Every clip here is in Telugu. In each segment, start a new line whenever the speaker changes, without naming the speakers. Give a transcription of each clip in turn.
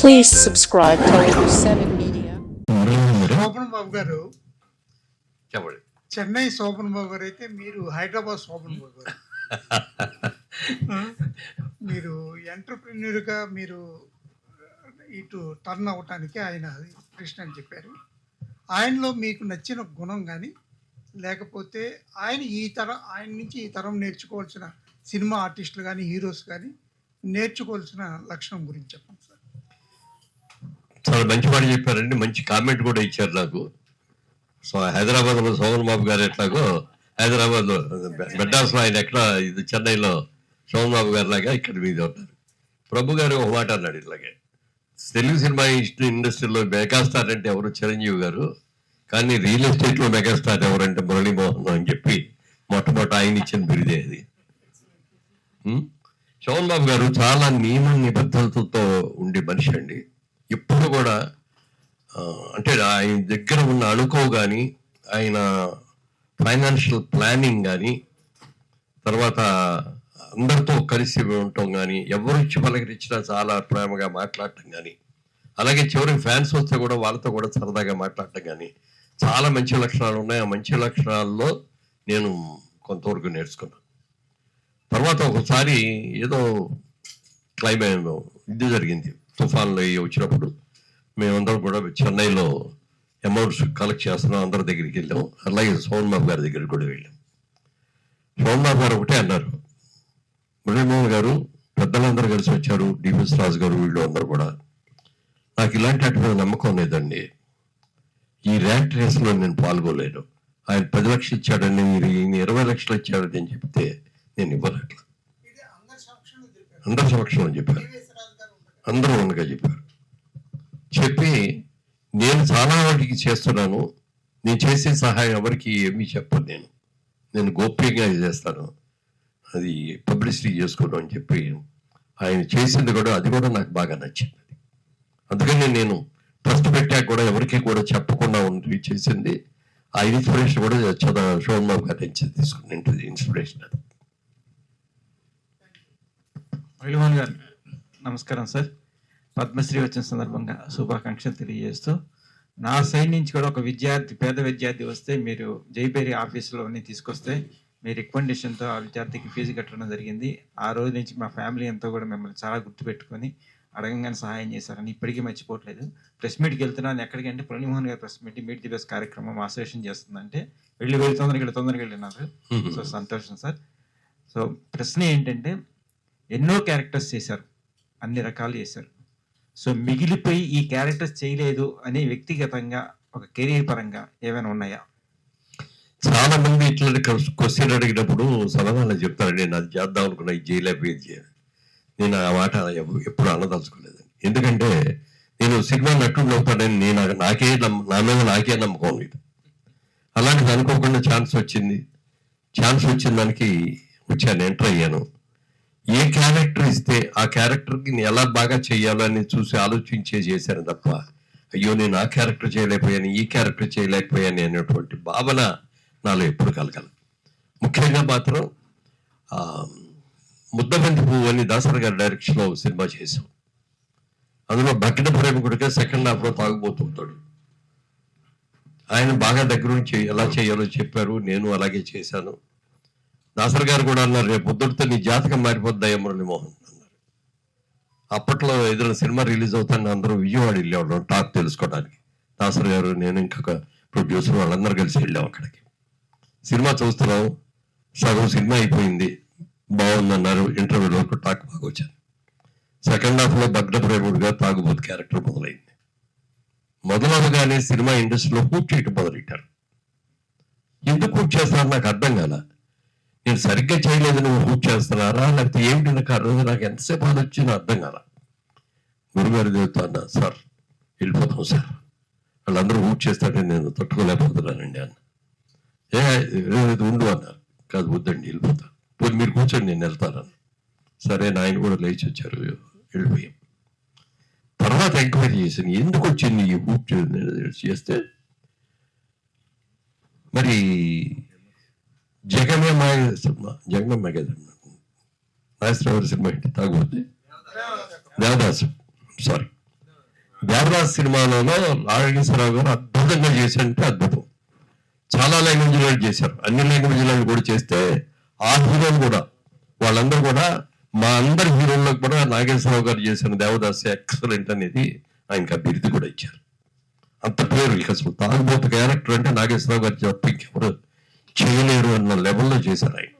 Please subscribe to 7 Media.
Shobhan బాబు గారు
చెప్పండి.
చెన్నై శోభన్ బాబు గారు అయితే మీరు హైదరాబాద్ శోభన్ బాబు గారు. మీరు ఎంటర్ప్రెన్యూర్గా మీరు ఇటు టర్న్ అవ్వటానికి ఆయన కృష్ణ అని చెప్పారు. ఆయనలో మీకు నచ్చిన గుణం కానీ లేకపోతే ఆయన నుంచి ఈ తరం నేర్చుకోవాల్సిన సినిమా ఆర్టిస్టులు కానీ హీరోస్ కానీ నేర్చుకోవాల్సిన లక్షణం గురించి చెప్పండి సార్.
చాలా మంచి మాట చెప్పారండి. మంచి కామెంట్ కూడా ఇచ్చారు నాకు. సో హైదరాబాద్లో శోభన్ బాబు గారు ఎట్లాగో హైదరాబాద్లో మెడ్రాస్లో ఆయన ఎక్కడ ఇది చెన్నైలో శోభన్ బాబు గారు లాగా ఇక్కడ మీద ఉంటారు. ప్రభు గారు ఒక మాట అన్నాడు ఇట్లాగే, తెలుగు సినిమా ఇండస్ట్రీలో మెగాస్టార్ అంటే ఎవరు? చిరంజీవి గారు. కానీ రియల్ ఎస్టేట్లో మెగాస్టార్ ఎవరంటే మురళీమోహన్ అని చెప్పి మొట్టమొదటి ఆయన ఇచ్చిన బిరుదే అది. శోభన్ బాబు గారు చాలా నియమ నిబద్ధతలతో ఉండే మనిషి అండి. ఎప్పుడు కూడా అంటే ఆయన దగ్గర ఉన్న అణుకో కానీ, ఆయన ఫైనాన్షియల్ ప్లానింగ్ కానీ, తర్వాత అందరితో కలిసి ఉండటం కానీ, ఎవరు ఇచ్చి పలకరించినా చాలా ప్రేమగా మాట్లాడటం కానీ, అలాగే చివరికి ఫ్యాన్స్ వస్తే కూడా వాళ్ళతో కూడా సరదాగా మాట్లాడటం కానీ చాలా మంచి లక్షణాలు ఉన్నాయి. ఆ మంచి లక్షణాల్లో నేను కొంతవరకు నేర్చుకున్నాను. తర్వాత ఒకసారి ఏదో ఇది జరిగింది, తుఫాన్లు వచ్చినప్పుడు మేమందరం కూడా చెన్నైలో అమౌంట్స్ కలెక్ట్ చేస్తున్నాం, అందరి దగ్గరికి వెళ్ళాం. అలాగే శోభన్ బాబు గారి దగ్గరికి కూడా వెళ్ళాం. శోభన్ బాబు గారు ఒకటే అన్నారు, మురళీమోహన్ గారు పెద్దలందరూ కలిసి వచ్చారు, డివిఎస్ రాజు గారు, వీళ్ళు అందరూ కూడా, నాకు ఇలాంటి వాటి మీద నమ్మకం లేదండి. ఈ ర్యాట్ రేస్లో నేను పాల్గొలేను. ఆయన 10 లక్షలు ఇచ్చాడని, మీరు ఈయన 20 లక్షలు ఇచ్చాడని అని చెప్తే నేను ఇవ్వనట్లా. అందరి సమక్షంలో చెప్పారు, అందరూ ఉండగా చెప్పారు. చెప్పి నేను చాలా వాటికి చేస్తున్నాను, నేను చేసే సహాయం ఎవరికి ఏమీ చెప్పను, నేను గోప్యంగా చేస్తాను, అది పబ్లిసిటీ చేసుకోవడం అని చెప్పి ఆయన చేసింది కూడా, అది కూడా నాకు బాగా నచ్చింది. అందుకని నేను ట్రస్ట్ పెట్టాక కూడా ఎవరికి కూడా చెప్పకుండా ఉండి చేసింది. ఆ ఇన్స్పిరేషన్ కూడా శోభన్ బాబు గారి నుంచి తీసుకుని ఇన్స్పిరేషన్. అది
మురళీమోహన్ గారు నమస్కారం సార్. పద్మశ్రీ వచ్చిన సందర్భంగా శుభాకాంక్షలు తెలియజేస్తూ, నా సైడ్ నుంచి కూడా ఒక పేద విద్యార్థి వస్తే మీరు జైపేరి ఆఫీసులోని తీసుకొస్తే మీ రికమెండేషన్తో ఆ విద్యార్థికి ఫీజు కట్టడం జరిగింది. ఆ రోజు నుంచి మా ఫ్యామిలీ అంతా కూడా మిమ్మల్ని చాలా గుర్తుపెట్టుకొని అడగంగానే సహాయం చేశారని ఇప్పటికీ మర్చిపోవట్లేదు. ప్రెస్ మీట్కి వెళ్తున్నాను, ఎక్కడికంటే మురళీమోహన్ గారు ప్రెస్ మీట్ ది బెస్ట్ కార్యక్రమం అసోసియేషన్ చేస్తుందంటే వెళ్ళి తొందరగా వెళ్ళినారు. సో సంతోషం సార్. సో ప్రశ్న ఏంటంటే, ఎన్నో క్యారెక్టర్స్ చేశారు, అన్ని రకాలు చేశారు. సో మిగిలిపోయి ఈ క్యారెక్టర్స్ చేయలేదు అని వ్యక్తిగతంగా ఒక కెరీర్ పరంగా ఏమైనా ఉన్నాయా?
చాలా మంది ఇట్లా క్వశ్చన్ అడిగినప్పుడు సలహాలు చెప్తారు, నేను అది చేద్దాం అనుకున్నా, ఇది చేయలేకపోయింది. నేను ఆ మాట ఎప్పుడు అనదలుచుకోలేదు. ఎందుకంటే నేను సినిమా నటుడు అవుతాడని నా మీద నాకే నమ్మకం లేదు. అలాంటిది అనుకోకుండా ఛాన్స్ వచ్చిన దానికి వచ్చాను, ఎంటర్ అయ్యాను. ఏ క్యారెక్టర్ ఇస్తే ఆ క్యారెక్టర్కి నేను ఎలా బాగా చేయాలో అని చూసి ఆలోచించే చేశాను తప్ప, అయ్యో నేను ఆ క్యారెక్టర్ చేయలేకపోయాను, ఈ క్యారెక్టర్ చేయలేకపోయాను అనేటువంటి భావన నాలో ఎప్పుడు కలగల. ముఖ్యంగా మాత్రం ముద్దబంది పువ్వు అని దాసరి గారి డైరెక్షన్లో సినిమా చేశాం. అందులో భక్త ప్రేమికుడిగా సెకండ్ హాఫ్లో తాగుబోతుంటాడు. ఆయన బాగా దగ్గర నుంచి ఎలా చేయాలో చెప్పారు, నేను అలాగే చేశాను. దాసరి గారు కూడా అన్నారు, రేపు పొద్దుడితో నీ జాతకం మారిపోద్దాయా మురళీమోహన్ అన్నారు. అప్పట్లో ఏదైనా సినిమా రిలీజ్ అవుతాను అందరూ విజయవాడ వెళ్ళేవాళ్ళం టాక్ తెలుసుకోవడానికి. దాసరి గారు, నేను ఇంకొక ప్రొడ్యూసర్ వాళ్ళందరూ కలిసి వెళ్ళాం అక్కడికి. సినిమా చూస్తున్నాం, సగం సినిమా అయిపోయింది, బాగుందన్నారు. ఇంటర్వ్యూలో ఒక టాక్ బాగా వచ్చాను. సెకండ్ హాఫ్లో భగ్న ప్రేముడిగా తాగుబోతు క్యారెక్టర్ మొదలైంది. మొదలవగానే సినిమా ఇండస్ట్రీలో హూట్ చేయటం మొదలెట్టారు. ఎందుకు హూట్ చేస్తున్నారు నాకు అర్థం కాల. నేను సరిగ్గా చేయలేదు, నువ్వు హూట్ చేస్తున్నారా లేకపోతే ఏమిటి నాకు ఆ రోజు నాకు ఎంతసేపు ఆలోచించినా అర్థం కాల. గురుగారి దేవత అన్న, సార్ వెళ్ళిపోతాం సార్, వాళ్ళందరూ హూట్ చేస్తారని నేను తట్టుకోలేకపోతున్నానండి అన్న. ఉండు అన్నారు. కాదు వద్దండి, వెళ్ళిపోతాను, పోయి మీరు కూర్చొని నేను వెళ్తానన్న. సరే, ఆయన కూడా లేచి వచ్చారు, వెళ్ళిపోయాం. తర్వాత ఎంక్వైరీ చేశాను, ఎందుకు వచ్చింది ఈ హూట్ చేస్తే. మరి జగమే మాయ సినిమా, జగమే మాయ కదా నాగేశ్వరరావు సినిమా ఏంటి తాగుబోతే, దేవదాసు, సారీ దేవదాస్ సినిమాలో నాగేశ్వరరావు గారు అద్భుతంగా చేశారంటే అద్భుతం. చాలా లాంగ్వేజ్లో చేశారు, అన్ని లాంగ్వేజ్లో కూడా చేస్తే ఆ హీరోలు కూడా వాళ్ళందరూ కూడా మా అందరి హీరోలకు కూడా నాగేశ్వరరావు గారు చేసిన దేవదాస్ ఎక్సలెంట్ అనేది ఆయనకి ఆ బిరుదు కూడా ఇచ్చారు. అంత పేరు ఇక అసలు తాగుబోతు క్యారెక్టర్ అంటే నాగేశ్వరరావు గారు చెప్పి ఎవరు చేయలేరు అన్న లెవెల్లో చేశారు ఆయన.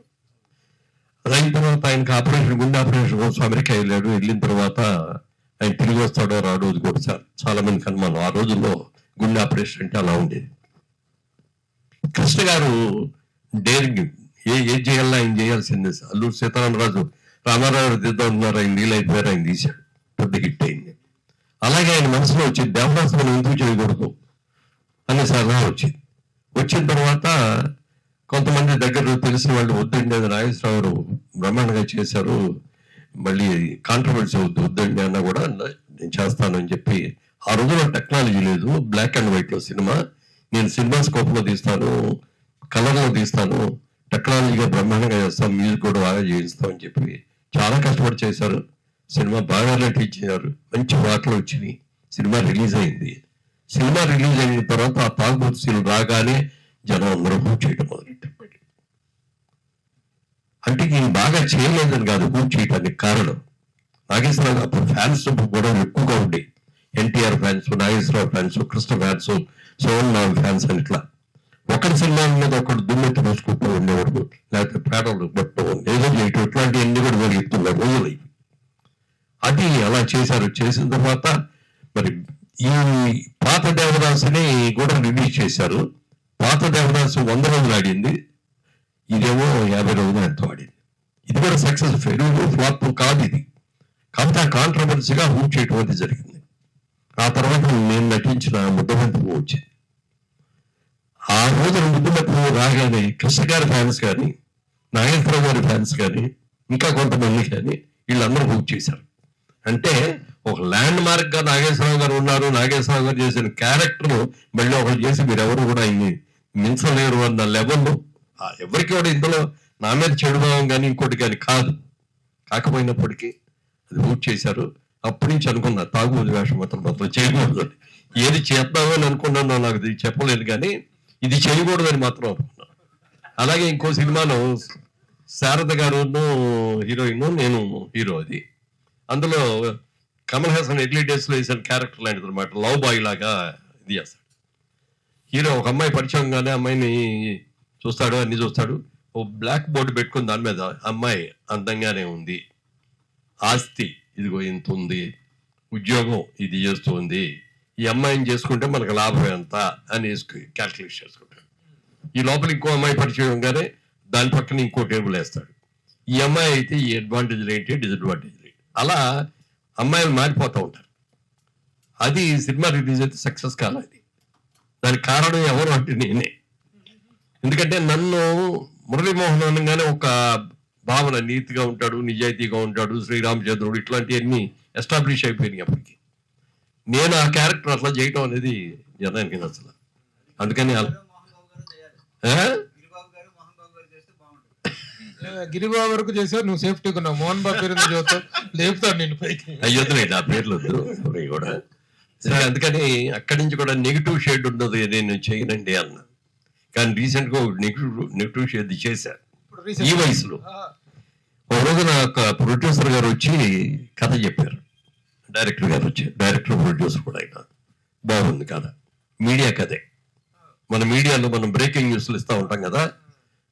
అయిన తర్వాత ఆయనకి గుండె ఆపరేషన్ కోసం అమెరికా వెళ్ళాడు. వెళ్ళిన తర్వాత ఆయన తిరిగి వస్తాడో రాడో అది కూడా చాలా మందికి అనుమానం. ఆ రోజుల్లో గుండె ఆపరేషన్ అంటే అలా ఉండేది. కృష్ణ గారు డేరింగ్ ఏం చేయాలన్నా ఆయన చేయాల్సిందే. అల్లూరు సీతారామరాజు రామారావు తీద్దాం ఉన్నారు, ఆయన నీళ్ళైపోయారు, ఆయన తీశాడు, పెద్ద హిట్ అయింది. అలాగే ఆయన మనసులో వచ్చింది దేవదాస్ మనం ఎందుకు చేయకూడదు అనే సలహా వచ్చింది. వచ్చిన తర్వాత కొంతమంది దగ్గర తెలిసిన వాళ్ళు వద్దండి అది నాగేశ్వరరావు బ్రహ్మాండంగా చేశారు, మళ్ళీ కాంట్రవర్సీ వద్దండి అన్నా కూడా నేను చేస్తాను అని చెప్పి. ఆ రోజుల్లో టెక్నాలజీ లేదు, బ్లాక్ అండ్ వైట్ లో సినిమా, నేను సినిమా స్కోప్ లో తీస్తాను, కలర్ లో తీస్తాను, టెక్నాలజీగా బ్రహ్మాండంగా చేస్తాం, మ్యూజిక్ కూడా బాగా చేయిస్తాం అని చెప్పి చాలా కష్టపడి చేశారు. సినిమా బాగా నటించారు, మంచి వార్తలు వచ్చినాయి. సినిమా రిలీజ్ అయింది. సినిమా రిలీజ్ అయిన తర్వాత ఆ తాగుబోతు సీన్ రాగానే జనం అందరూ హూట్ చేయడం మొదలెట్టారు. అంటే నేను బాగా చేయలేదని కాదు, హూట్ చేయడానికి కారణం నాగేశ్వరరావు అప్పుడు ఫ్యాన్స్ కూడా ఎక్కువగా ఉండే. NTR fans, Nageswara Rao fans, Krishna fans, Sohan Nag fans అని ఇట్లా ఒకరి సినిమాల మీద ఒకడు దుమ్మెత్తి పోసుకుంటూ ఉండేవాడు, లేకపోతే పేడలు పట్టు ఏదో చేయటం, ఇట్లాంటివన్నీ కూడా జరుగుతున్నాయి రోజులు. అది అలా చేశారు. చేసిన తర్వాత మరి ఈ పాత దేవదాసుని కూడా రిలీజ్ చేశారు. పాత దేవదాసు 100 రోజులు ఆడింది, ఇదేమో 50 రోజులు ఎంతో ఆడింది. ఇది కూడా సక్సెస్, ఫెయిల్యూర్ ఫ్లాప్ కాదు ఇది. కాకపోతే కాంట్రవర్సీగా హూట్ చేయటం అది జరిగింది. ఆ తర్వాత నేను నటించిన ముద్దబంతి పువ్వు వచ్చింది. ఆ రోజు ముద్దబంతి పువ్వు రాగానే కృష్ణ గారి ఫ్యాన్స్ కానీ, నాగేశ్వరరావు గారి ఫ్యాన్స్ కానీ, ఇంకా కొంతమంది కానీ వీళ్ళందరూ హూట్ చేశారు. అంటే ఒక ల్యాండ్ మార్క్ గా నాగేశ్వరరావు గారు ఉన్నారు, నాగేశ్వరరావు గారు చేసిన క్యారెక్టర్ మళ్ళీ ఒకరు చేసి మీరెవరు కూడా ఆయన్ని మించలేరు అన్న లెవెల్లో ఎవరికి కూడా ఇందులో నా మీద చెడు భావం కానీ ఇంకోటి కానీ కాదు. కాకపోయినప్పటికీ అది హూట్ చేశారు. అప్పటి నుంచి అనుకున్నా తాగుబోతు వేషం మాత్రం చేయకూడదు. ఏది చేద్దామో అని అనుకున్నానో నాకు చెప్పలేదు, కానీ ఇది చేయకూడదని మాత్రం అనుకున్నాను. అలాగే ఇంకో సినిమాలో శారద గారు హీరోయిన్, నేను హీరో. అది అందులో కమల్ హాసన్ ఎర్లీ డేస్ లో వేసిన క్యారెక్టర్ లాంటిది అనమాట. లవ్ బాయ్ లాగా ఇది చేస్తాడు హీరో. ఒక అమ్మాయి పరిచయంగానే అమ్మాయిని చూస్తాడు, అన్ని చూస్తాడు. ఓ బ్లాక్ బోర్డు పెట్టుకుని దాని మీద అమ్మాయి అందంగానే ఉంది, ఆస్తి ఇదిగో ఇంత ఉంది, ఉద్యోగం ఇది చేస్తుంది, ఈ అమ్మాయిని చేసుకుంటే మనకు లాభం ఎంత అని క్యాల్కులేట్ చేసుకుంటాడు. ఈ లోపల ఇంకో అమ్మాయి పరిచయంగానే దాని పక్కన ఇంకో టేబుల్ వేస్తాడు. ఈ అమ్మాయి అయితే ఈ అడ్వాంటేజ్లు ఏంటి, డిసడ్వాంటేజ్లు ఏంటి, అలా అమ్మాయిలు మారిపోతూ ఉంటారు. అది సినిమా రిలీజ్ అయితే సక్సెస్ కాలేదు. దానికి కారణం ఎవరు అంటే నేనే. ఎందుకంటే నన్ను మురళీమోహన్ అనగానే ఒక భావన, నీతిగా ఉంటాడు, నిజాయితీగా ఉంటాడు, శ్రీరామచంద్రుడు, ఇట్లాంటివన్నీ ఎస్టాబ్లిష్ అయిపోయినాయి అప్పటికి. నేను ఆ క్యారెక్టర్ అట్లా చేయటం అనేది జనానికి నచ్చలేదు. అందుకని
గిరిబాబు వరకు చేసావు, నువ్వు సేఫ్టీ ఉన్నావు. మోహన్ బాబు పేరు చదువుతావు, లేపుతాడు నేను పైకి.
అయ్యొద్దులేదు ఆ పేర్లు వద్దు కూడా. సరే, అందుకని అక్కడి నుంచి కూడా నెగిటివ్ షేడ్ ఉండదు, నేను చేయనండి అన్న. కానీ రీసెంట్ గా నెగిటివ్ షేడ్ చేశారు ఈ వయసులో. ఒక రోజు నాకు ప్రొడ్యూసర్ గారు వచ్చి కథ చెప్పారు. డైరెక్టర్ గారు వచ్చి, డైరెక్టర్ ప్రొడ్యూసర్ కూడా అయినా బాగుంది కథ, మీడియా కథే. మన మీడియాలో మనం బ్రేకింగ్ న్యూస్లు ఇస్తూ ఉంటాం కదా,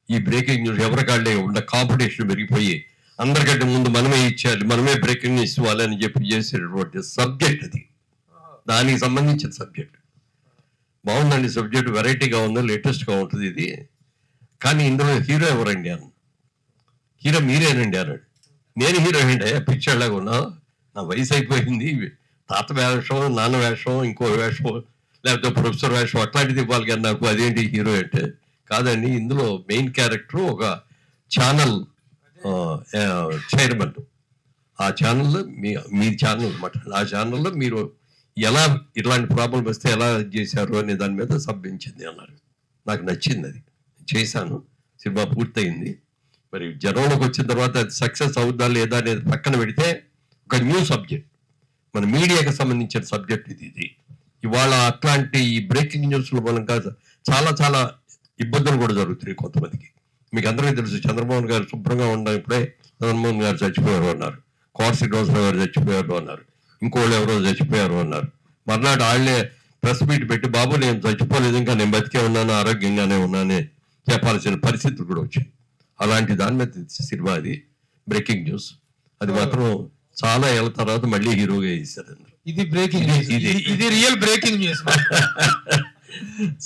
ఈ బ్రేకింగ్ న్యూస్ ఎవరికాళ్ళే ఉన్న కాంపిటీషన్ పెరిగిపోయి అందరికంటే ముందు మనమే ఇచ్చేయాలి, మనమే బ్రేకింగ్ న్యూస్ ఇవ్వాలి అని చెప్పి చేసేటటువంటి సబ్జెక్ట్ అది. దానికి సంబంధించిన సబ్జెక్ట్ బాగుందండి, సబ్జెక్ట్ వెరైటీగా ఉంది, లేటెస్ట్గా ఉంటుంది ఇది. కానీ ఇందులో హీరో ఎవరండి అన్న. హీరో మీరేనండి అన్నాడు. నేను హీరో ఏంటి, పిక్చర్లాగా ఉన్నా, నా వయసు అయిపోయింది, తాత వేషం, నాన్న వేషం, ఇంకో వేషం, లేకపోతే ప్రొఫెసర్ వేషం అట్లాంటిది ఇవ్వాలి కానీ నాకు అదేంటి హీరో అంటే. కాదండి, ఇందులో మెయిన్ క్యారెక్టర్ ఒక ఛానల్ చైర్మన్. ఆ ఛానల్లో మీ ఛానల్ అనమాట. ఆ ఛానల్లో మీరు ఎలా ఇట్లాంటి ప్రాబ్లం వస్తే ఎలా చేశారు అనే దాని మీద సబ్మించింది అన్నారు. నాకు నచ్చింది, అది చేశాను. సినిమా పూర్తయింది. మరి జనంలోకి వచ్చిన తర్వాత అది సక్సెస్ అవుద్దా లేదా అనేది పక్కన పెడితే ఒక న్యూ సబ్జెక్ట్, మన మీడియాకి సంబంధించిన సబ్జెక్ట్ ఇది ఇవాళ అట్లాంటి బ్రేకింగ్ న్యూస్ల మూలంగా చాలా చాలా ఇబ్బందులు కూడా జరుగుతున్నాయి కొంతమందికి. మీకు అందరికీ తెలుసు, చంద్రమోహన్ గారు శుభ్రంగా ఉన్నప్పుడే చంద్రమోహన్ గారు చచ్చిపోయారు అన్నారు, కోట శ్రీనివాసరావు గారు చచ్చిపోయారు అన్నారు, ఇంకోళ్ళు ఎవరో చచ్చిపోయారు అన్నారు. మర్నాడు వాళ్ళే ప్రెస్ మీట్ పెట్టి బాబు నేను చచ్చిపోలేదు, ఇంకా నేను బతికే ఉన్నాను, ఆరోగ్యంగానే ఉన్నానే చెప్పాల్సిన పరిస్థితులు కూడా వచ్చాయి. అలాంటి దాని మీద సినిమా అది బ్రేకింగ్ న్యూస్. అది మాత్రం చాలా ఏళ్ళ తర్వాత మళ్ళీ హీరోగా వేశారు అందరూ.
ఇది బ్రేకింగ్ న్యూస్, ఇది రియల్ బ్రేకింగ్ న్యూస్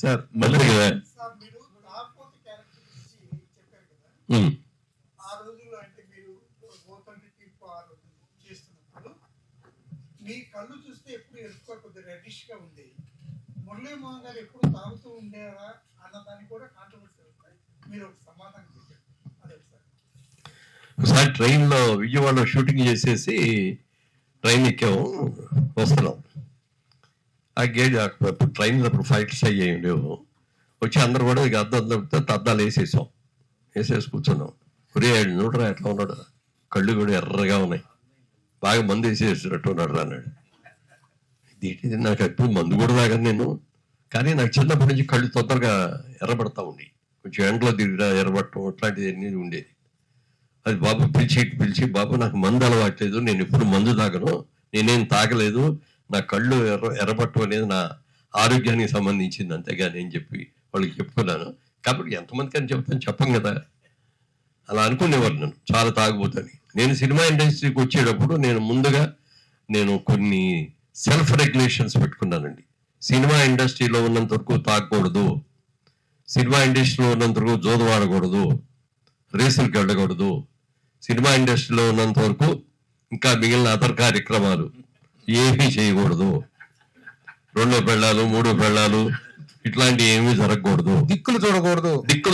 సార్.
మళ్ళీ కదా
సార్, మీరు రాకపోతే క్యారెక్టర్ గురించి చెప్పారు కదా, ఆ రోజుల్లో అంటే మీరు గోతండ్రి తీర్పు ఆ రోజు చేస్తున్నప్పుడు మీ కళ్ళు చూస్తే ఎప్పుడు ఎరుపు కొద్దిగా రెడ్డిష్ గా ఉండేవి. మురళీ మోహన్ గారు ఎప్పుడు తాగుతూ ఉండేవారా అన్నదానికి కూడా కాంట్రవర్సీ అవుతాయి. మీరు ఒక సమాధానం చెప్పారు, అదే ఒకసారి.
ఒకసారి ట్రైన్లో విజయవాడలో షూటింగ్ చేసేసి ట్రైన్ ఎక్కాము, వస్తున్నాం. ఆ గేట్ అప్పుడు ట్రైన్లో అప్పుడు ఫైట్స్ అయ్యాయి ఉండేవు. వచ్చి అందరూ కూడా ఇక అద్దాలు వేసేసాం, వేసేసి కూర్చున్నాం. ఒరే చూడరా ఎట్లా ఉన్నాడు, కళ్ళు కూడా ఎర్రగా ఉన్నాయి, బాగా మందు వేసేసినట్టు ఉన్నాడు అన్నాడు. ఇది నాకు ఎప్పుడు మందు కూడా తాగను నేను, కానీ నాకు చిన్నప్పటి నుంచి కళ్ళు తొందరగా ఎర్రబడతా ఉండి, కొంచెం ఎండలో తిరిగినా ఎర్రబడటం అట్లాంటిది అన్నీ ఉండేది. అది బాబు పిలిచి బాబు నాకు మందు అలవాట్లేదు, నేను ఎప్పుడు మందు తాగను, నేనేం తాగలేదు, నా కళ్ళు ఎర్రబట్టం అనేది నా ఆరోగ్యానికి సంబంధించింది అంతేగాని అని చెప్పి వాళ్ళకి చెప్పుకున్నాను. కాబట్టి ఎంతమందికి అని చెప్పం కదా, అలా అనుకునేవారు నన్ను చాలా తాగుబోతని. నేను సినిమా ఇండస్ట్రీకి వచ్చేటప్పుడు నేను కొన్ని సెల్ఫ్ రెగ్యులేషన్స్ పెట్టుకున్నానండి. సినిమా ఇండస్ట్రీలో ఉన్నంత వరకు తాగకూడదు, సినిమా ఇండస్ట్రీలో ఉన్నంత వరకు జోదు వాడకూడదు, రేసులకు వెళ్ళకూడదు, సినిమా ఇండస్ట్రీలో ఉన్నంత వరకు ఇంకా మిగిలిన అదర్ కార్యక్రమాలు ఏమీ చేయకూడదు, 2 పెళ్ళాలు 3 పెళ్ళాలు ఇట్లాంటివి ఏమీ జరగకూడదు,
దిక్కులు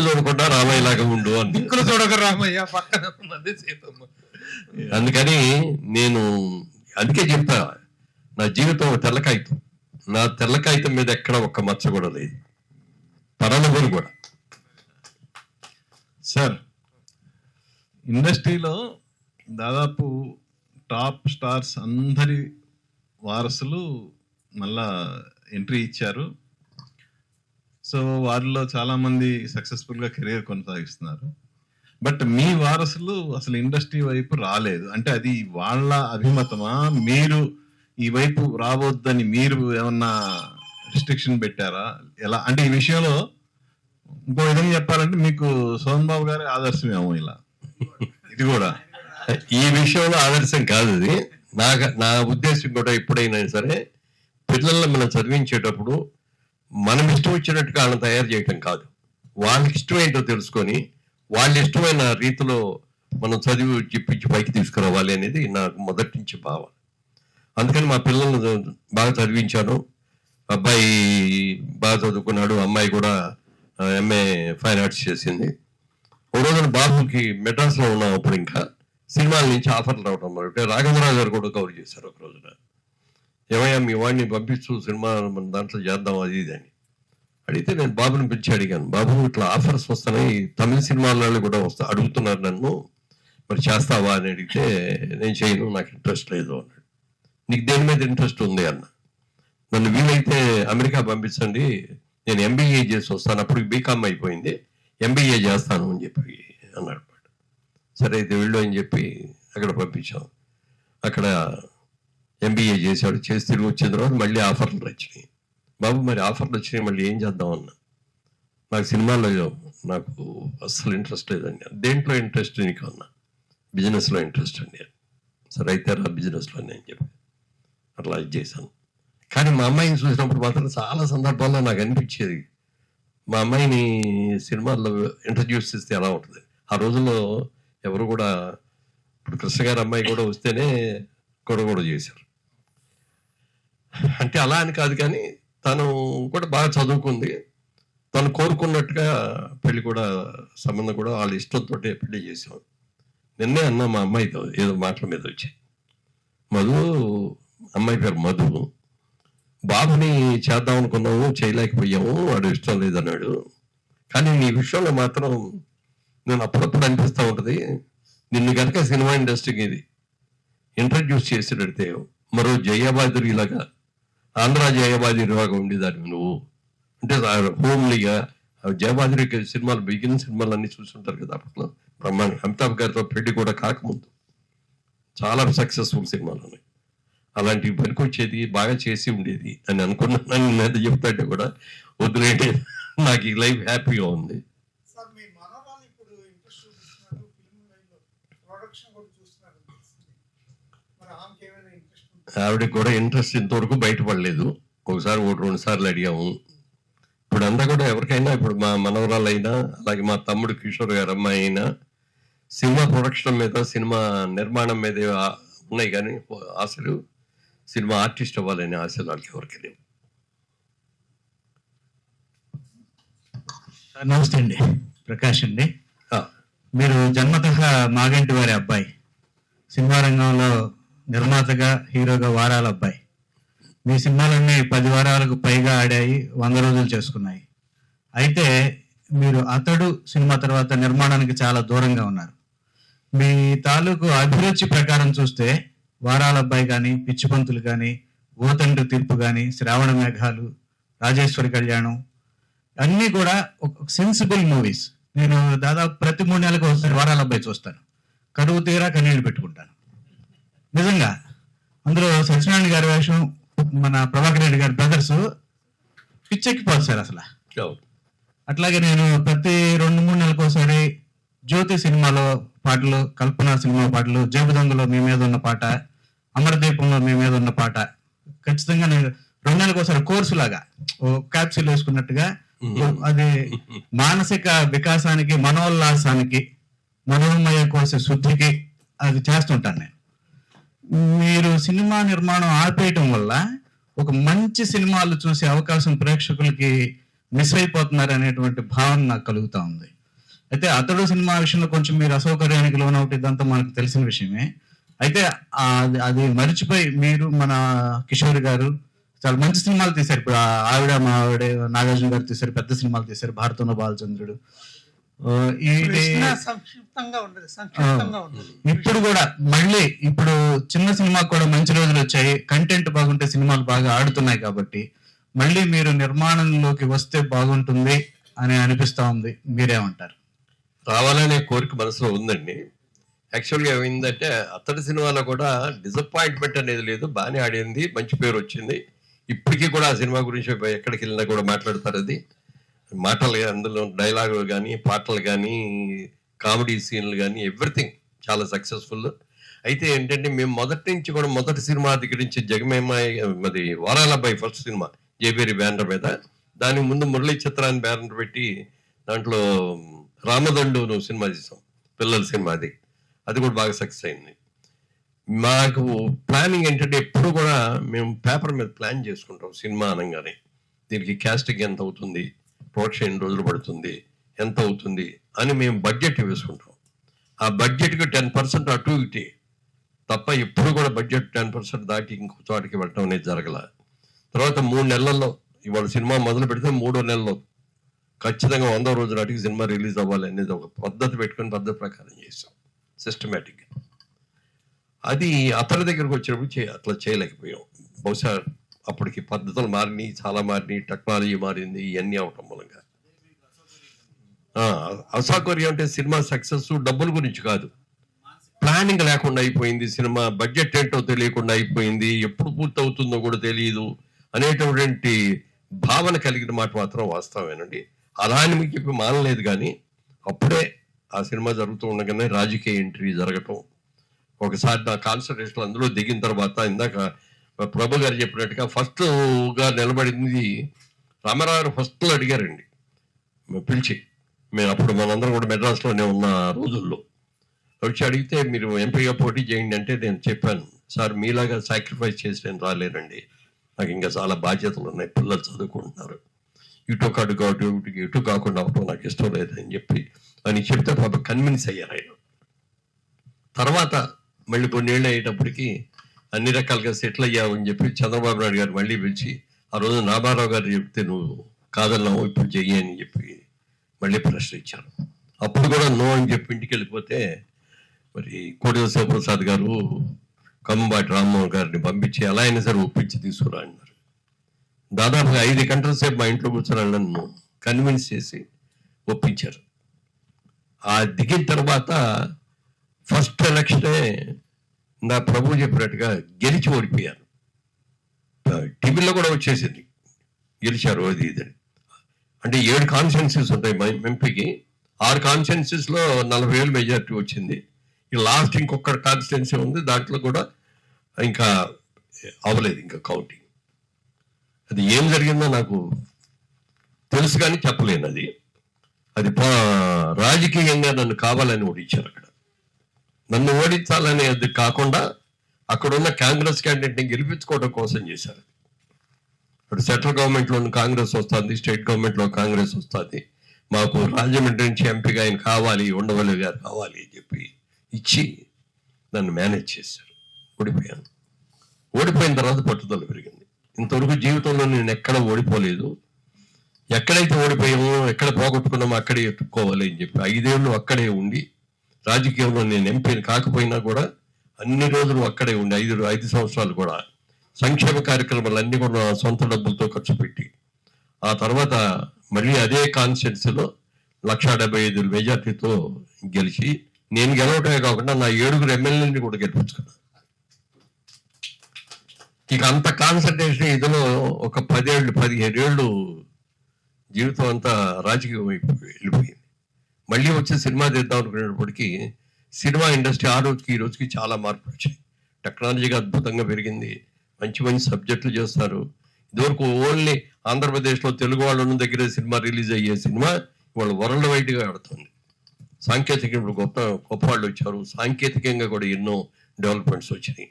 చూడకుండా రామయ్యలాగా ఉండు అని.
దిక్కులు చూడక రామయ్య పక్కన ఉన్నది సీతమ్మ.
అందుకని నేను అందుకే చెప్తా, నా జీవితం తెల్ల కాగితం, నా తెల్ల కాగితం మీద ఎక్కడ ఒక్క మచ్చ కూడా లేదు, పరనగురు కూడా.
సార్, ఇండస్ట్రీలో దాదాపు టాప్ స్టార్స్ అందరి వారసులు మళ్ళా ఎంట్రీ ఇచ్చారు. సో వారిలో చాలామంది సక్సెస్ఫుల్గా కెరీర్ కొనసాగిస్తున్నారు. బట్ మీ వారసులు అసలు ఇండస్ట్రీ వైపు రాలేదు. అంటే అది వాళ్ళ అభిమతమా, మీరు ఈ వైపు రావద్దని మీరు ఏమన్నా రిస్ట్రిక్షన్ పెట్టారా, ఎలా? అంటే ఈ విషయంలో ఇంకో విధంగా చెప్పాలంటే మీకు సోహన్ బాబు గారి ఆదర్శమేమో ఇలా. ఇది కూడా
ఈ విషయంలో ఆదర్శం కాదు ఇది. నా ఉద్దేశం కూడా ఎప్పుడైనా సరే పిల్లల్ని మనం చదివించేటప్పుడు మనం ఇష్టం వచ్చినట్టుగా వాళ్ళని తయారు చేయటం కాదు, వాళ్ళకి ఇష్టం ఏంటో తెలుసుకొని వాళ్ళ ఇష్టమైన రీతిలో మనం చదివి చెప్పించి పైకి తీసుకురావాలి అనేది నాకు మొదటి నుంచి భావన. అందుకని మా పిల్లల్ని బాగా చదివించాను. అబ్బాయి బాగా చదువుకున్నాడు, అమ్మాయి కూడా MA ఫైన్ ఆర్ట్స్ చేసింది. ఒక రోజున బాబుకి మెడ్రాస్లో ఉన్నాం, అప్పుడు ఇంకా సినిమాల నుంచి ఆఫర్లు రావడం అంటే రాఘవరావు గారు కూడా కవర్ చేశారు. ఒక రోజున ఏమయ్యా మీ వాడిని పంపిస్తూ సినిమా మన దాంట్లో చేద్దాం అది ఇది అని అడిగితే నేను బాబుని పిలిచి అడిగాను, బాబు ఇట్లా ఆఫర్స్ వస్తున్నాయి, తమిళ సినిమాలలో కూడా అడుగుతున్నారు నన్ను, మరి చేస్తావా అని అడిగితే నేను చేయను, నాకు ఇంట్రెస్ట్ లేదు అన్నాడు. నీకు దేని మీద ఇంట్రెస్ట్ ఉంది అన్న, నన్ను వీలైతే అమెరికా పంపించండి, నేను MBA చేసి వస్తాను, అప్పుడు BCom అయిపోయింది, MBA చేస్తాను అని చెప్పి అన్నాడు. సరే అయితే వెళ్ళు అని చెప్పి అక్కడ పంపించాం. అక్కడ MBA చేశాడు, చేసి తిరిగి వచ్చిన తర్వాత మళ్ళీ ఆఫర్లు వచ్చినాయి. బాబు మరి ఆఫర్లు వచ్చినాయి, మళ్ళీ ఏం చేద్దాం అన్న. నాకు సినిమాలో నాకు అస్సలు ఇంట్రెస్ట్ లేదండి. దేంట్లో ఇంట్రెస్ట్ నీకు అన్నా, బిజినెస్లో ఇంట్రెస్ట్ అండి. సరే అయితే రా బిజినెస్లోనే అని చెప్పి అట్లా ఇది చేశాను. కానీ మా అమ్మాయిని చూసినప్పుడు మాత్రం చాలా సందర్భాల్లో నాకు అనిపించేది, మా అమ్మాయిని సినిమాల్లో ఇంట్రడ్యూస్ చేస్తే ఎలా ఉంటుంది. ఆ రోజుల్లో ఎవరు కూడా, ఇప్పుడు కృష్ణ గారి అమ్మాయి కూడా వస్తేనే కూడా చేశారు. అంటే అలా అని కాదు, కానీ తను కూడా బాగా చదువుకుంది, తను కోరుకున్నట్టుగా పెళ్లి కూడా సంబంధం కూడా వాళ్ళ ఇష్టంతో పెళ్లి చేసాం. నిన్నే అన్నా మా అమ్మాయితో ఏదో మాటల మీద వచ్చి, మధు, అమ్మాయి పేరు మధు, బాబుని చేద్దాం అనుకున్నాము చేయలేకపోయాము, వాడు ఇష్టం లేదన్నాడు. కానీ నీ విషయంలో మాత్రం నేను అప్పుడప్పుడు అనిపిస్తూ ఉంటుంది, నిన్ను కనుక సినిమా ఇండస్ట్రీకి ఇది ఇంట్రడ్యూస్ చేసేటడితే మరో జయబాదురి లాగా, ఆంధ్ర జయబాదురి లాగా ఉండేదాన్ని నువ్వు. అంటే హోమ్లీగా జయబాదురి సినిమాలు, బిగిన సినిమాలు అన్ని చూస్తుంటారు కదా అప్పట్లో. అమితాబ్ గారితో పెళ్లి కూడా కాకముందు చాలా సక్సెస్ఫుల్ సినిమాలు ఉన్నాయి. అలాంటివి పనికొచ్చేది, బాగా చేసి ఉండేది అని అనుకున్నాను. నేను చెప్తాంటే కూడా వదిలేండి, నాకు ఈ లైఫ్ హ్యాపీగా ఉంది.
సార్ మీ మనవరాలు ఇప్పుడు ఇంట్రెస్ట్ చూపిస్తున్నారు ఫిల్మ్ లైన్లో, ప్రొడక్షన్ కూడా చూస్తున్నారు. మరి ఆమెకి ఏమైనా ఇంట్రెస్ట్ ఉందా?
ఆవిడకి కూడా ఇంట్రెస్ట్ ఇంతవరకు బయటపడలేదు. ఒకసారి 1-2 సార్లు అడిగాము. ఇప్పుడు అంతా కూడా ఎవరికైనా, ఇప్పుడు మా మనవరాలు అయినా, అలాగే మా తమ్ముడు కిషోర్ గారు అమ్మాయి అయినా సినిమా ప్రొడక్షన్ మీద, సినిమా నిర్మాణం మీద ఉన్నాయి కానీ ఆశలు, సినిమా ఆర్టిస్ట్ అవ్వాలనే ఆశలు వాళ్ళకి ఎవరికి లేవు.
నమస్తే అండి, ప్రకాష్ అండి.
ఆ,
మీరు జన్మతః మాగంటి వారి అబ్బాయి, సినిమా రంగంలో నిర్మాతగా, హీరోగా వారాల అబ్బాయి. మీ సినిమాలన్నీ 10 వారాలకు పైగా ఆడాయి, 100 రోజులు చేసుకున్నాయి. అయితే మీరు అతడు సినిమా తర్వాత నిర్మాణానికి చాలా దూరంగా ఉన్నారు. మీ తాలూకు అభిరుచి ప్రకారం చూస్తే వారాల అబ్బాయి కానీ, పిచ్చిపంతులు కానీ, ఓ తండ్రి తీర్పు కానీ, శ్రావణ మేఘాలు, రాజేశ్వరి కళ్యాణం అన్నీ కూడా ఒక సెన్సిబుల్ మూవీస్. నేను దాదాపు ప్రతి 3 నెలలకు ఒకసారి వారాల అబ్బాయి చూస్తాను. కరువు తీరా కన్నీళ్ళు పెట్టుకుంటాను. నిజంగా అందులో సత్యనారాయణ గారి వేషం, మన ప్రభాకర్ రెడ్డి గారి బ్రదర్స్ పిచ్చెక్కిపోదు సార్ అసలు.
అవును.
అట్లాగే నేను ప్రతి 2-3 నెలలకు ఒకసారి జ్యోతి సినిమాలో పాటలు, కల్పన సినిమా పాటలు, జేబుదొంగలో మీ మీద ఉన్న పాట, అమరదీపంలో మీ మీద ఉన్న పాట, ఖచ్చితంగా నేను 2 నెలలకు ఒకసారి కోర్సు లాగా ఓ క్యాప్సూల్ వేసుకున్నట్టుగా అది మానసిక వికాసానికి, మనోల్లాసానికి, మనోమయ కోశ శుద్ధికి అది చేస్తుంటాను నేను. మీరు సినిమా నిర్మాణం ఆపేయటం వల్ల ఒక మంచి సినిమాలు చూసే అవకాశం ప్రేక్షకులకి మిస్ అయిపోతున్నారు అనేటువంటి భావన నాకు కలుగుతా ఉంది. అయితే అతడు సినిమా విషయంలో కొంచెం మీరు అసౌకర్యానికి లోనవుట్, ఇదంతా మనకు తెలిసిన విషయమే. అయితే అది మర్చిపోయి మీరు, మన కిషోర్ గారు చాలా మంచి సినిమాలు తీశారు. ఇప్పుడు ఆవిడ మా ఆవిడ నాగార్జున గారు తీశారు, పెద్ద సినిమాలు తీశారు, భారతంలో బాలచంద్రుడు.
సంక్షిప్తంగా ఉండదు.
ఇప్పుడు కూడా మళ్ళీ ఇప్పుడు చిన్న సినిమాకు కూడా మంచి రోజులు వచ్చాయి, కంటెంట్ బాగుంటే సినిమాలు బాగా ఆడుతున్నాయి. కాబట్టి మళ్ళీ మీరు నిర్మాణంలోకి వస్తే బాగుంటుంది అని అనిపిస్తా ఉంది. మీరేమంటారు?
రావాలనే కోరిక మనసులో ఉందండి. యాక్చువల్గా ఏమైందంటే అతడి సినిమాలో కూడా డిసప్పాయింట్మెంట్ అనేది లేదు, బాగానే ఆడింది, మంచి పేరు వచ్చింది. ఇప్పటికీ కూడా ఆ సినిమా గురించి ఎక్కడికి వెళ్ళినా కూడా మాట్లాడతారు. అది మాటలు, అందులో డైలాగులు కానీ, పాటలు కానీ, కామెడీ సీన్లు కానీ, ఎవ్రీథింగ్ చాలా సక్సెస్ఫుల్. అయితే ఏంటంటే మేము మొదటి నుంచి కూడా, మొదటి సినిమా దగ్గర నుంచి జగమేమాయి, అది వారాల అబ్బాయి ఫస్ట్ సినిమా జేబేరి బ్యానర్ మీద, దానికి ముందు మురళీ చిత్రాన్ని బ్యానర్ పెట్టి దాంట్లో రామదండు సినిమా చేసాం, పిల్లల సినిమా. అది కూడా బాగా సక్సెస్ అయింది. మాకు ప్లానింగ్ ఏంటంటే ఎప్పుడు కూడా మేము పేపర్ మీద ప్లాన్ చేసుకుంటాం. సినిమా అనగానే దీనికి క్యాస్టింగ్ ఎంత అవుతుంది, ప్రొడక్షన్ ఎన్ని రోజులు పడుతుంది, ఎంత అవుతుంది అని మేము బడ్జెట్ వేసుకుంటాం. ఆ బడ్జెట్కి 10% అటు ఇటే తప్ప ఎప్పుడు కూడా బడ్జెట్ 10% దాటి ఇంకో చోటికి వెళ్ళడం అనేది జరగల. తర్వాత 3 నెలల్లో, ఇవాళ సినిమా మొదలు పెడితే 3వ నెలలో ఖచ్చితంగా 100వ రోజు నాటికి సినిమా రిలీజ్ అవ్వాలి అనేది ఒక పద్ధతి పెట్టుకుని, పద్ధతి ప్రకారం చేసాం సిస్టమేటిక్గా. అది అతని దగ్గరకు వచ్చినప్పుడు అట్లా చేయలేకపోయాం. బహుశా అప్పటికి పద్ధతులు మారినాయి, చాలా మారినాయి, టెక్నాలజీ మారింది, ఇవన్నీ అవటం మూలంగా. అసౌకర్యం అంటే సినిమా సక్సెస్ డబ్బుల గురించి కాదు, ప్లానింగ్ లేకుండా అయిపోయింది. సినిమా బడ్జెట్ ఏంటో తెలియకుండా అయిపోయింది, ఎప్పుడు పూర్తి అవుతుందో కూడా తెలియదు అనేటువంటి భావన కలిగిన మాట మాత్రం వాస్తవమేనండి. అలా అని మీకు చెప్పి మానలేదు. కానీ అప్పుడే ఆ సినిమా జరుగుతూ ఉండగానే రాజకీయ ఎంట్రీ జరగటం, ఒకసారి నా కాన్సన్ట్రేషన్ అందులో దిగిన తర్వాత, ఇందాక ప్రభు గారు చెప్పినట్టుగా ఫస్ట్గా నిలబడింది రామారావు గారు. ఫస్ట్లో అడిగారండి పిలిచి, మేము అప్పుడు మనందరం కూడా మెడ్రాస్లోనే ఉన్న రోజుల్లో వచ్చి అడిగితే, మీరు ఎంపీగా పోటీ చేయండి అంటే నేను చెప్పాను, సార్ మీలాగా సాక్రిఫైస్ చేసి నేను రాలేనండి, నాకు ఇంకా చాలా బాధ్యతలు ఉన్నాయి, పిల్లలు చదువుకుంటున్నారు, ఇటు ఇటు కాకుండా అవటం నాకు ఇష్టం లేదని చెప్పి అని చెప్తే పాప కన్విన్స్ అయ్యారు ఆయన. తర్వాత మళ్ళీ కొన్నేళ్ళు అయ్యేటప్పటికి అన్ని రకాలుగా సెటిల్ అయ్యావని చెప్పి చంద్రబాబు నాయుడు గారు మళ్ళీ పిలిచి, ఆ రోజు నాబారావు గారు చెప్తే నువ్వు కాదన్నావు, ఇప్పుడు చెయ్యి అని చెప్పి మళ్ళీ ప్రశ్న ఇచ్చారు. అప్పుడు కూడా నో అని చెప్పి ఇంటికి వెళ్ళిపోతే, మరి కోడెల శివప్రసాద్ గారు కమ్మంబాటి రామ్మోహన్ గారిని పంపించి ఎలా అయినా సరే ఒప్పించి తీసుకురా అన్నారు. దాదాపుగా 5 గంటల సేపు మా ఇంట్లో కూర్చొని నన్ను కన్విన్స్ చేసి ఒప్పించారు. ఆ దిగిన తర్వాత ఫస్ట్ ఎలక్షనే నా ప్రభు చెప్పినట్టుగా గెలిచి ఓడిపోయాను. టీవీలో కూడా వచ్చేసింది గెలిచారు అది ఇదని. అంటే 7 కాన్స్టిట్యున్సీస్ ఉంటాయి ఎంపీకి. 6 కాన్స్టిట్యున్సీస్లో 40,000 మెజారిటీ వచ్చింది. ఈ లాస్ట్ ఇంకొక కాన్స్టిట్యున్సీ ఉంది, దాంట్లో కూడా ఇంకా అవ్వలేదు ఇంకా కౌంటింగ్. అది ఏం జరిగిందో నాకు తెలుసు కానీ చెప్పలేను. అది రాజకీయంగా నన్ను కావాలని ఓడించారు అక్కడ. నన్ను ఓడించాలని అది కాకుండా అక్కడున్న కాంగ్రెస్ క్యాండిడేట్ని గెలిపించుకోవడం కోసం చేశారు. ఇప్పుడు సెంట్రల్ గవర్నమెంట్లో కాంగ్రెస్ వస్తుంది, స్టేట్ గవర్నమెంట్లో కాంగ్రెస్ వస్తుంది, మాకు రాజమండ్రి నుంచి ఎంపీగా ఆయన కావాలి, ఉండవల్లి గారు కావాలి అని చెప్పి ఇచ్చి నన్ను మేనేజ్ చేశారు. ఓడిపోయాను. ఓడిపోయిన తర్వాత పట్టుదల పెరిగింది. ఇంతవరకు జీవితంలో నేను ఎక్కడ ఓడిపోలేదు. ఎక్కడైతే ఓడిపోయామో, ఎక్కడ పోగొట్టుకున్నామో అక్కడే ఎత్తుక్కోవాలి అని చెప్పి 5 ఏళ్ళు అక్కడే ఉండి, రాజకీయంలో నేను ఎంపీని కాకపోయినా కూడా అన్ని రోజులు అక్కడే ఉండి 5 సంవత్సరాలు కూడా సంక్షేమ కార్యక్రమాలన్నీ కూడా సొంత డబ్బులతో ఖర్చు పెట్టి, ఆ తర్వాత మళ్ళీ అదే కాన్స్టిట్యున్సీలో 175,000 మెజార్టీతో గెలిచి, నేను గెలవటమే కాకుండా నా 7 ఎమ్మెల్యేని కూడా గెలిపించుకున్నాను. ఇక అంత కాన్సన్ట్రేషన్ ఇదిలో ఒక 10-15 ఏళ్ళు జీవితం అంతా రాజకీయం వెళ్ళిపోయింది. మళ్ళీ వచ్చి సినిమా తీద్దాం అనుకునేటప్పటికీ సినిమా ఇండస్ట్రీ ఆ రోజుకి ఈ రోజుకి చాలా మార్పు వచ్చాయి. టెక్నాలజీగా అద్భుతంగా పెరిగింది. మంచి మంచి సబ్జెక్టులు చేస్తారు. ఇదివరకు ఓన్లీ ఆంధ్రప్రదేశ్లో తెలుగు వాళ్ళు ఉన్న దగ్గరే సినిమా రిలీజ్ అయ్యే సినిమా ఇవాళ వరల్డ్ వైడ్గా ఆడుతుంది. సాంకేతికంగా గొప్ప వాళ్ళు వచ్చారు. సాంకేతికంగా కూడా ఎన్నో డెవలప్మెంట్స్ వచ్చినాయి.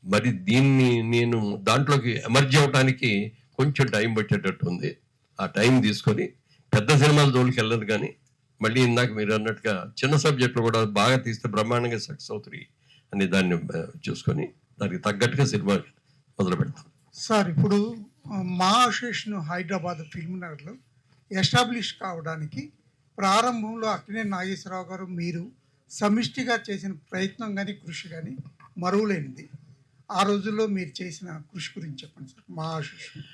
మరి దీన్ని నేను దాంట్లోకి ఎమర్జీ అవడానికి కొంచెం టైం పట్టేటట్టు ఉంది. ఆ టైం తీసుకొని పెద్ద సినిమాల జోలికి వెళ్ళదు, కానీ మళ్ళీ ఇందాక మీరు అన్నట్టుగా చిన్న సబ్జెక్టులు కూడా బాగా తీస్తే బ్రహ్మాండంగా సక్సెస్ అవుతాయి అని దాన్ని చూసుకొని దానికి తగ్గట్టుగా సినిమా మొదలు పెడతాం.
సార్, ఇప్పుడు మా అసోసియేషన్ హైదరాబాద్ ఫిల్మ్ నగర్లో ఎస్టాబ్లిష్ కావడానికి ప్రారంభంలో అక్కినేని నాగేశ్వరరావు గారు మీరు సమిష్టిగా చేసిన ప్రయత్నం కానీ కృషి కానీ మరువలేనిది. ఆ రోజుల్లో మీరు చేసిన కృషి గురించి చెప్పండి సార్. మా అసోసియేషన్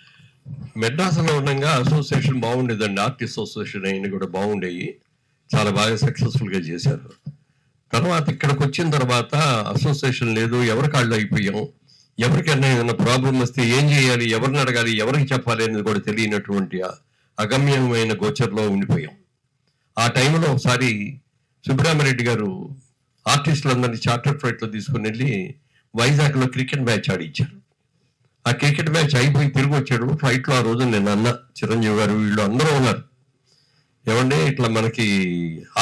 మెడ్రాస్లో ఉండగా అసోసియేషన్ బాగుండేదండి. ఆర్టిస్ట్ అసోసియేషన్ అయినా కూడా బాగుండేవి, చాలా బాగా సక్సెస్ఫుల్గా చేశారు. తర్వాత ఇక్కడికి వచ్చిన తర్వాత అసోసియేషన్ లేదు, ఎవరి కాళ్ళు అయిపోయాం. ఎవరికైనా ఏదైనా ప్రాబ్లం వస్తే ఏం చేయాలి, ఎవరిని అడగాలి, ఎవరికి చెప్పాలి అనేది కూడా తెలియనటువంటి అగమ్యమైన గోచర్లో ఉండిపోయాం. ఆ టైంలో ఒకసారి సుబ్రహ్మరెడ్డి గారు ఆర్టిస్టులందరినీ చార్టర్ ఫ్లైట్లో తీసుకుని వెళ్ళి వైజాగ్లో క్రికెట్ మ్యాచ్ ఆడించారు. ఆ క్రికెట్ మ్యాచ్ అయిపోయి తిరిగి వచ్చాడు. ఫ్లైట్లో ఆ రోజు నేను అన్న, చిరంజీవి గారు వీళ్ళు అందరూ ఉన్నారు, ఏమంటే ఇట్లా మనకి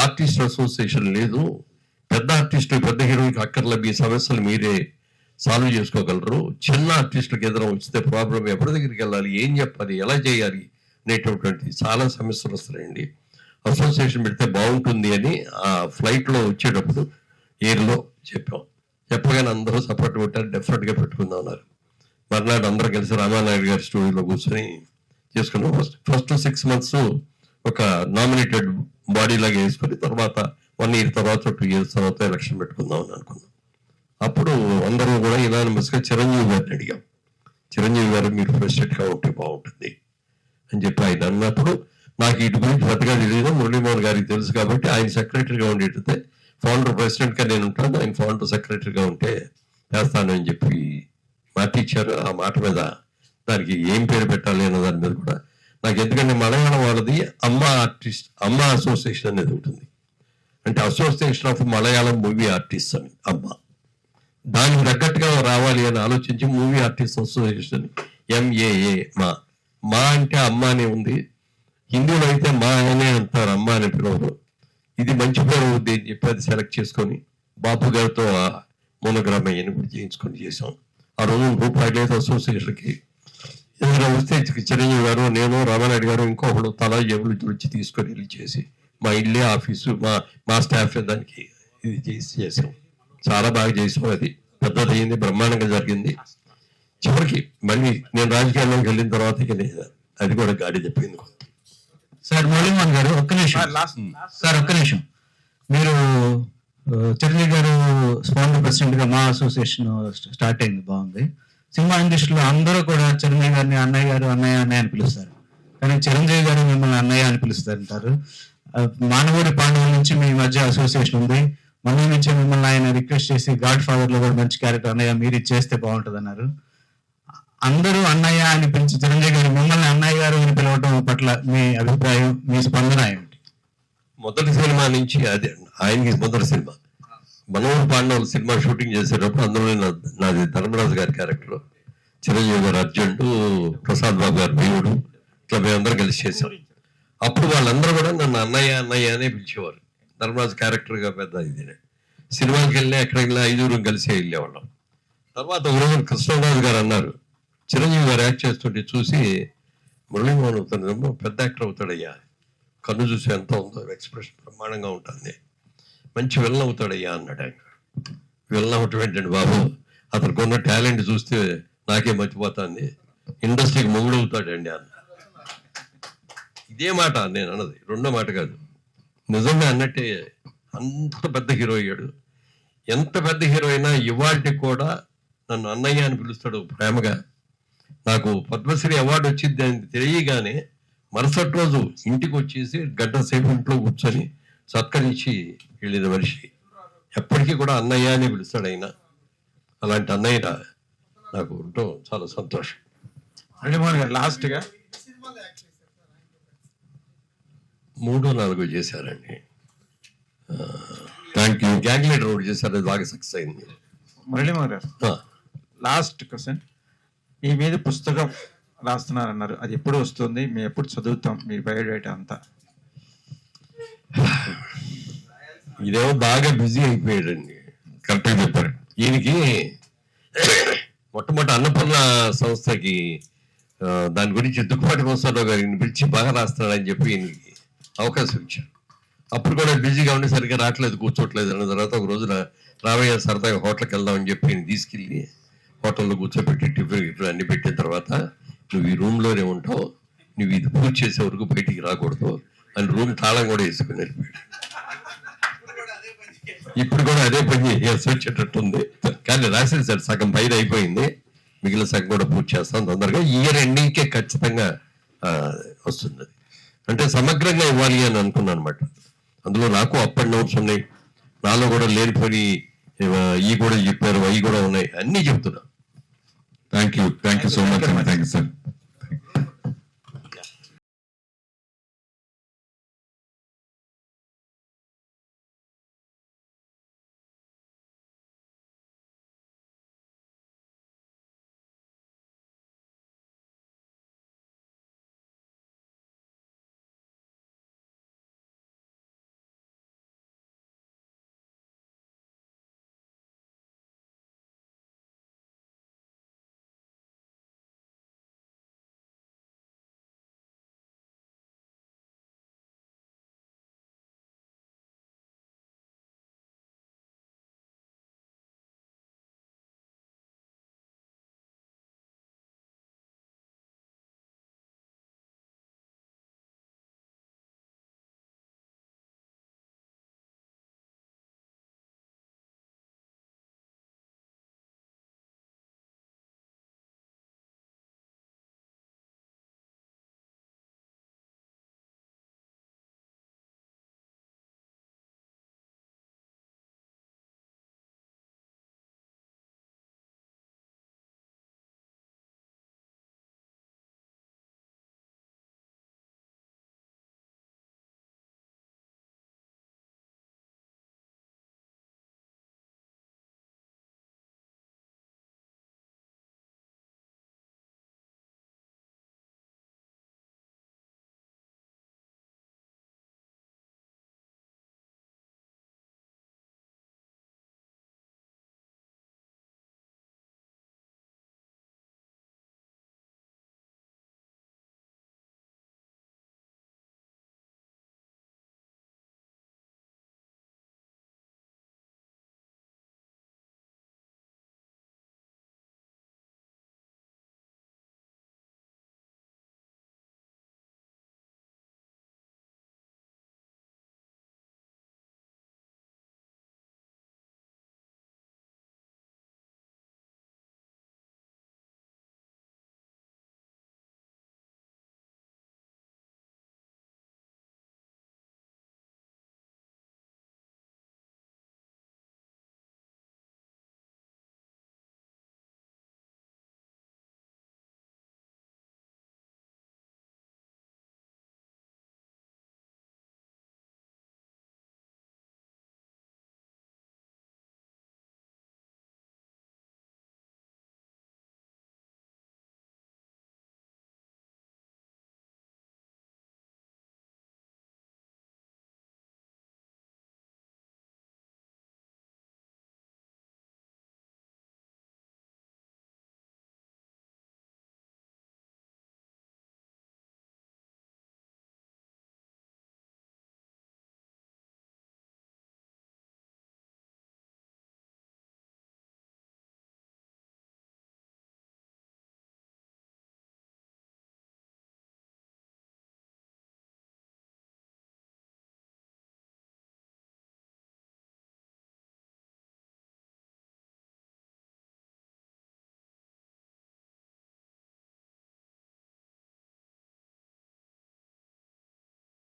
ఆర్టిస్ట్ అసోసియేషన్ లేదు, పెద్ద ఆర్టిస్టు పెద్ద హీరోకి అక్కర్లే, మీ సమస్యలు మీరే సాల్వ్ చేసుకోగలరు. చిన్న ఆర్టిస్టులకు ఎదురు వచ్చితే ప్రాబ్లం ఎవరి దగ్గరికి వెళ్ళాలి, ఏం చెప్పాలి, ఎలా చేయాలి అనేటటువంటి చాలా సమస్యలు వస్తున్నాయండి. అసోసియేషన్ పెడితే బాగుంటుంది అని ఆ ఫ్లైట్లో వచ్చేటప్పుడు ఎయిర్లో చెప్పగానే అందరూ సపోర్ట్ కొట్టారు. డెఫినెట్గా పెట్టుకుందాం అన్నారు. మర్నాడు అందరూ కలిసి రామానాయుడు గారి స్టూడియోలో కూర్చొని చేసుకున్నాం. ఫస్ట్ 6 months ఒక నామినేటెడ్ బాడీ లాగా వేసుకొని తర్వాత 1 year తర్వాత 2 years తర్వాత ఎలక్షన్ పెట్టుకుందాం అని అనుకున్నాం. అప్పుడు అందరూ కూడా యునానిమస్గా చిరంజీవి గారిని అడిగాం. చిరంజీవి గారు మీరు ప్రెసిడెంట్గా ఉంటే బాగుంటుంది అని చెప్పి ఆయన అన్నప్పుడు నాకు ఇటు గురించి పెద్దగా తెలియదు. మురళీమోహన్ గారికి తెలుసు కాబట్టి ఆయన సెక్రటరీగా ఉండేటైతే ఫౌండర్ ప్రెసిడెంట్గా నేను ఉంటాను, ఆయన ఫౌండర్ సెక్రటరీగా ఉంటే వేస్తాను అని చెప్పి మాట ఇచ్చారు. ఆ మాట మీద దానికి ఏం పేరు పెట్టాలి అన్న దాని మీద కూడా నాకు, ఎందుకంటే మలయాళం వాళ్ళది అమ్మ అసోసియేషన్ అనేది ఉంటుంది. అంటే association of Malayalam movie artist అని అమ్మ, దానికి తగ్గట్టుగా రావాలి అని ఆలోచించి మూవీ ఆర్టిస్ట్ అసోసియేషన్ MAA మా అంటే అమ్మ అనే ఉంది. హిందీలో అయితే మా అనే అంటారు, అమ్మ అనే పిలవరు. ఇది మంచి పేరు అవుద్ది అని చెప్పి అది సెలెక్ట్ చేసుకొని బాపు గారితో మోనోగ్రామ్ అయ్యని కూడా చేయించుకొని చేసాం. ఆ రోజు రూపాయలు అసోసియేషన్కి ఏదైనా వస్తే చిరంజీవి గారు, నేను, రామానాయుడు గారు, ఇంకొకడు తలా జేబులు తుడిచి తీసుకొని వెళ్ళి చేసి మా ఇల్లే ఆఫీసు మా స్టాఫ్ దానికి ఇది చేసాం. చాలా బాగా చేసాం. అది పెద్దది అయింది, బ్రహ్మాండంగా జరిగింది. చివరికి మళ్ళీ నేను రాజకీయాల్లోకి వెళ్ళిన తర్వాత అది కూడా గాడి చెప్పింది.
సార్ మురళీమోహన్ గారు ఒక్క నిమిషం సార్, ఒక్క నిమిషం. మీరు చిరంజీవి గారు ఫౌండర్ ప్రెసిడెంట్ గా మా అసోసియేషన్ స్టార్ట్ అయింది, బాగుంది. సినిమా ఇండస్ట్రీలో అందరూ కూడా చిరంజీవి గారిని అన్నయ్య గారు అన్నయ్య అన్నయ్య అని పిలుస్తారు, కానీ చిరంజీవి గారు మిమ్మల్ని అన్నయ్య అని పిలుస్తారు అంటారు. మానవుడి పాండవుల నుంచి మీ మధ్య అసోసియేషన్ ఉంది. మొన్న నుంచి మిమ్మల్ని ఆయన రిక్వెస్ట్ చేసి గాడ్ ఫాదర్ లో కూడా మంచి క్యారెక్టర్ అన్నయ్య మీరు ఇచ్చేస్తే బాగుంటుంది అన్నారు. అందరూ అన్నయ్య అని పిలిచి చిరంజీవి గారు మిమ్మల్ని అన్నయ్య గారు అని పిలవటం పట్ల మీ అభిప్రాయం, మీ స్పందన ఏమిటి?
మొదటి సినిమా నుంచి అదే ఆయనకి మొదటి సినిమా మనోహర్ పాండవులు సినిమా షూటింగ్ చేసేటప్పుడు అందులో నాది ధర్మరాజు గారి క్యారెక్టర్, చిరంజీవి గారు అర్జెంటు, ప్రసాద్ బాబు గారు దేవుడు, ఇట్లా మేమందరం కలిసి చేసాం. అప్పుడు వాళ్ళందరూ కూడా నన్ను అన్నయ్య అన్నయ్య అనే పిలిచేవారు. ధర్మరాజు క్యారెక్టర్గా పెద్ద ఇదే సినిమాకి వెళ్ళి ఎక్కడికి వెళ్ళినా 5 కలిసే వెళ్ళేవాళ్ళం. తర్వాత ఒక రోజు కృష్ణరాజు గారు అన్నారు, చిరంజీవి గారు యాక్ట్ చేస్తుంటే చూసి మురళీమోహన్ అవుతాడు, పెద్ద యాక్టర్ అవుతాడయ్యా, కన్ను చూసి ఎంత ఉందో, ఎక్స్ప్రెషన్ బ్రహ్మాండంగా ఉంటుంది, మంచి విలన్ అవుతాడయ్యా అన్నాడు. ఆయన విలన్ అవటం ఏంటండి బాబు, అతనికి ఉన్న టాలెంట్ చూస్తే నాకే మర్చిపోతుంది, ఇండస్ట్రీకి మొగుడు అవుతాడండి అన్న. ఇదే మాట నేను అన్నది, రెండో మాట కాదు, నిజంగా అన్నట్టే అంత పెద్ద హీరో అయ్యాడు. ఎంత పెద్ద హీరో అయినా ఇవాళకి కూడా నన్ను అన్నయ్య అని పిలుస్తాడు ప్రేమగా. నాకు పద్మశ్రీ అవార్డు వచ్చింది అని తెలియగానే మరుసటి రోజు ఇంటికి వచ్చేసి గంట సేపు ఇంట్లో కూర్చొని సత్కరించి వెళ్ళిన మనిషి. ఎప్పటికీ కూడా అన్నయ్య అని పిలుస్తాడు ఆయన. అలాంటి అన్నయ్య నాకు ఉండటం చాలా సంతోషం.
మురళీమోహన్ గారు లాస్ట్ గా
3-4 చేశారండి. Thank you. గ్యాంగ్ లీడర్ ఒకటి చేశారు, అది బాగా సక్సెస్ అయింది.
మురళీమోహన్ గారు లాస్ట్ క్వశ్చన్, మీ మీద పుస్తకం రాస్తున్నారన్నారు, అది ఎప్పుడు వస్తుంది, మేము ఎప్పుడు చదువుతాం, మీ బయోడేటా అంతా?
ఇదేమో బాగా బిజీ అయిపోయాడండి, కరెక్ట్గా చెప్పారు. ఈయనకి మొట్టమొదటి అన్నపూర్ణ సంస్థకి దాని గురించి దుక్కుపాటి మోసారావు గారిని పిలిచి బాగా రాస్తున్నాడని చెప్పి ఈయనకి అవకాశం ఇచ్చారు. అప్పుడు కూడా బిజీగా ఉండి సరిగ్గా రావట్లేదు, కూర్చోట్లేదు అన్న తర్వాత ఒక రోజున రామయ్య సరదాగా హోటల్కి వెళ్దామని చెప్పి ఈయన తీసుకెళ్ళి హోటల్లో కూర్చోబెట్టి టిఫిన్ అన్ని పెట్టిన తర్వాత, నువ్వు ఈ రూమ్లోనే ఉంటావు, నువ్వు ఇది పూజ చేసే వరకు బయటికి రాకూడదు అని రూమ్ తాళం కూడా వేసుకుని వెళ్ళిపోయాడు. ఇప్పుడు కూడా అదే పని చేసి వచ్చేటట్టు ఉంది, కానీ రాసేసారు, సగం పైన అయిపోయింది, మిగిలిన సగం కూడా పూర్తి చేస్తాం తొందరగా. ఇయర్ ఎండింగ్కే ఖచ్చితంగా వస్తుంది. అంటే సమగ్రంగా ఇవ్వాలి అని అనుకున్నాను అనమాట. అందులో నాకు అప్ అండ్ డౌన్స్ ఉన్నాయి, నాలో కూడా లేనిపోయి ఈ కూడా చెప్పారు, అవి కూడా ఉన్నాయి, అన్నీ చెప్తున్నా.
Thank you so much. Thank you sir.